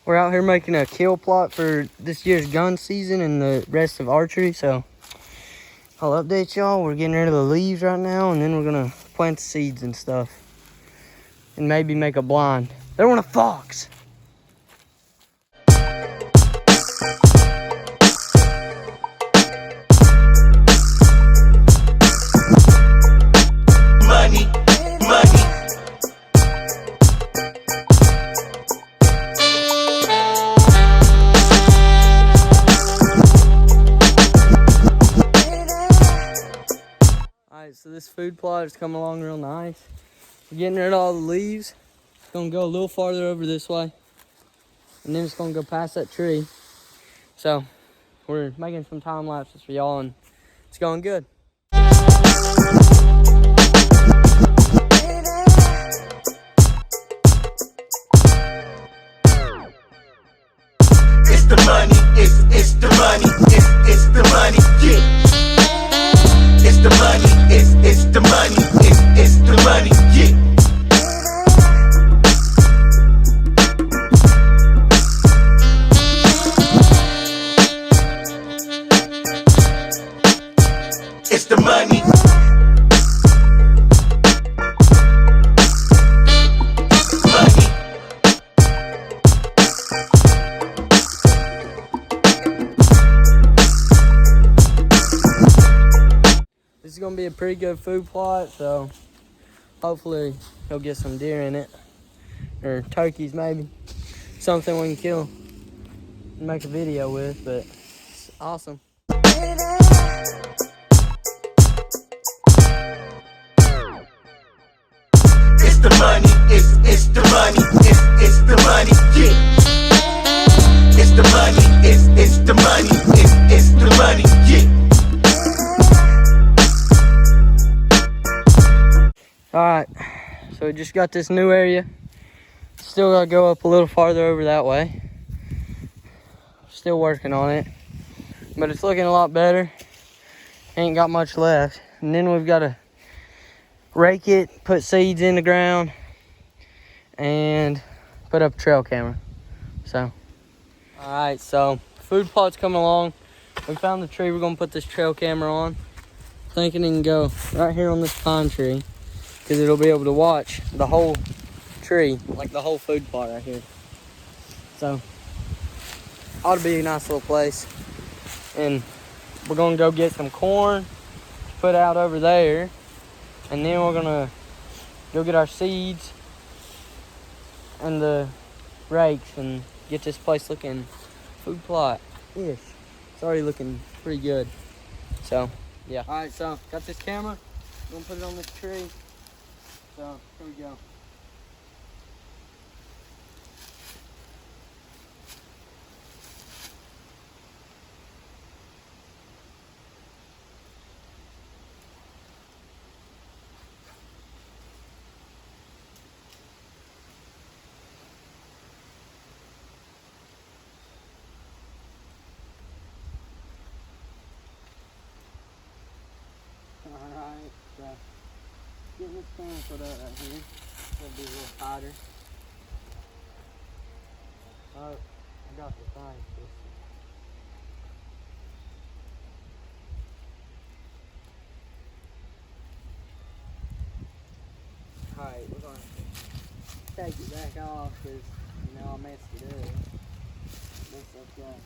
We're out here making a kill plot for this year's gun season and the rest of archery, so I'll update y'all. We're getting rid of the leaves right now, and then we're gonna plant the seeds and stuff. And maybe make a blind. They want a fox. Money, money. Alright, so this food plot is coming along real nice. We're getting rid of all the leaves. It's gonna go a little farther over this way. And then it's gonna go past that tree. So we're making some time lapses for y'all, and it's going good. It's the money, it's the money, it's the money, yeah. It's the money, it's the money, it's the money, yeah. It's the money. Money. This is gonna be a pretty good food plot, so hopefully he'll get some deer in it, or turkeys maybe, something we can kill and make a video with. But it's awesome. It's the money, it's the money, it's the money, yeah. It's the money, it's the money, it's the money, yeah. Alright, so we just got this new area. Still gotta go up a little farther over that way. Still working on it, but it's looking a lot better. Ain't got much left. And then we've gotta rake it, put seeds in the ground, and put up a trail camera. So, alright, so food plot's coming along. We found the tree we're gonna put this trail camera on. Thinking it can go right here on this pine tree, because it'll be able to watch the whole tree, like the whole food plot right here. So, ought to be a nice little place. And we're gonna go get some corn to put out over there. And then we're gonna go get our seeds and the rakes and get this place looking food plot-ish. It's already looking pretty good. So, yeah. Alright, so got this camera. Gonna put it on this tree. So, here we go. Alright, so getting this camera put up right here. It'll be a little tighter. Oh, I got the thing. Alright, we're going to take it back off because, you know, I messed it up. Messed up that.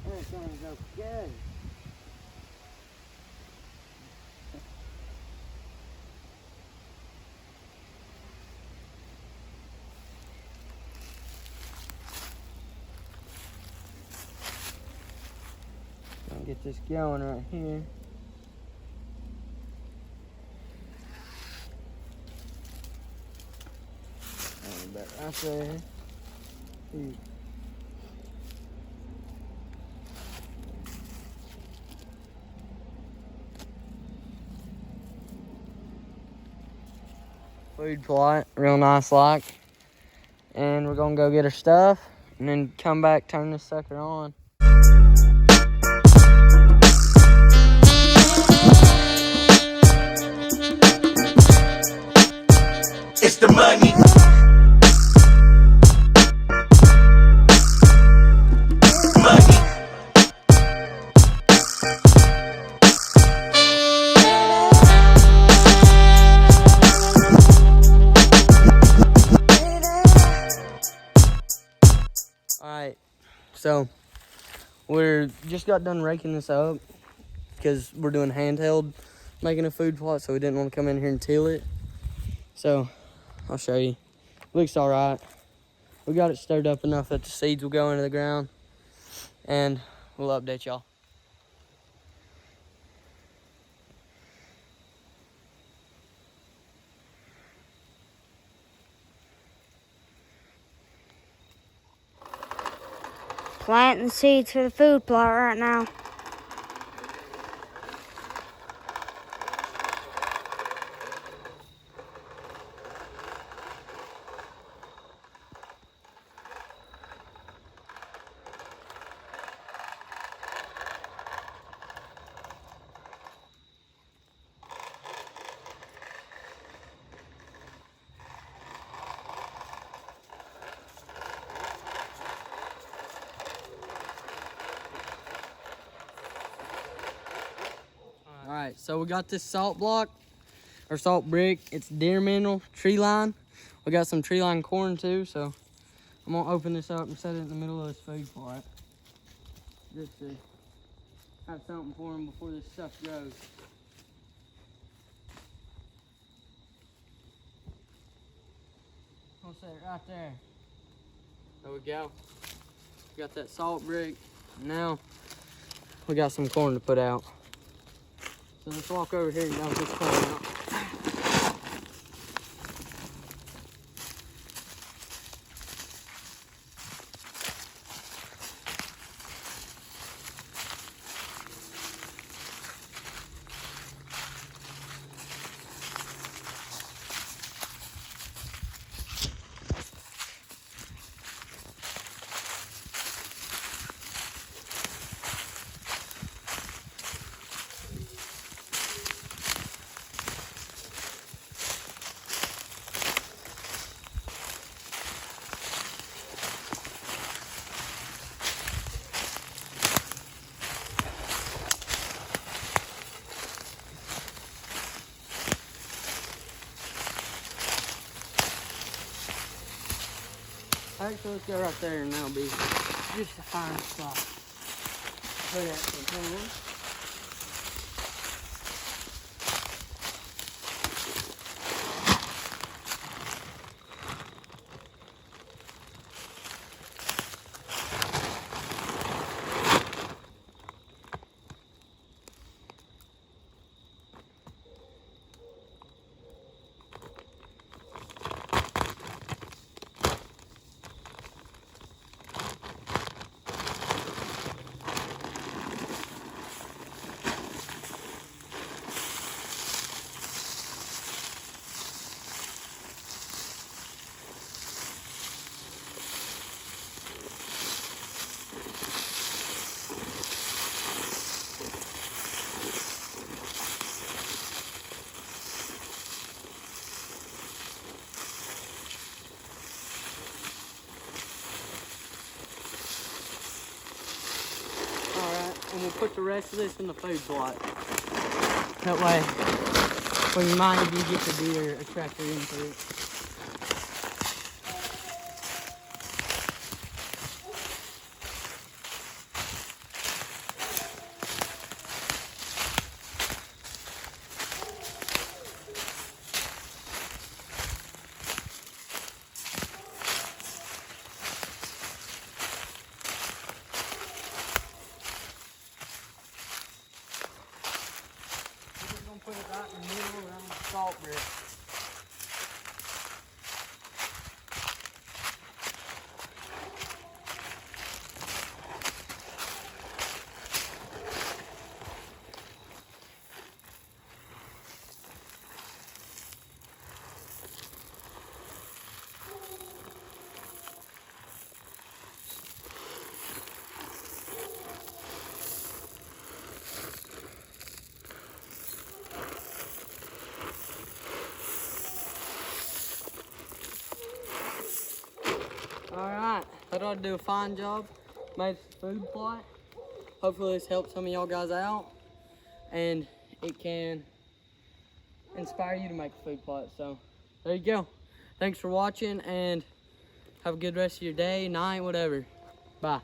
Everything's okay. Get this going right here. And back right there. Food plot, real nice like. And we're gonna go get our stuff and then come back, turn this sucker on. It's the money. So we're just got done raking this up because we're doing handheld making a food plot, so we didn't want to come in here and till it. So I'll show you. Looks all right. We got it stirred up enough that the seeds will go into the ground, and we'll update y'all. Planting seeds for the food plot right now. All right, so we got this salt block or salt brick. It's deer mineral tree line. We got some tree line corn too, so I'm gonna open this up and set it in the middle of this food plot just to have something for them before this stuff grows. I'll set it right there. There we go. Got that salt brick. Now we got some corn to put out. So let's walk over here and dump this corn out. Actually, let's go right there and that'll be just a fine spot. Put out some corn. And we'll put the rest of this in the food plot. That way, when you mind, you get the deer attracted into it. Put it right in the middle around the salt brick. Alright, thought I'd do a fine job. Made this food plot. Hopefully this helps some of y'all guys out. And it can inspire you to make a food plot. So, there you go. Thanks for watching and have a good rest of your day, night, whatever. Bye.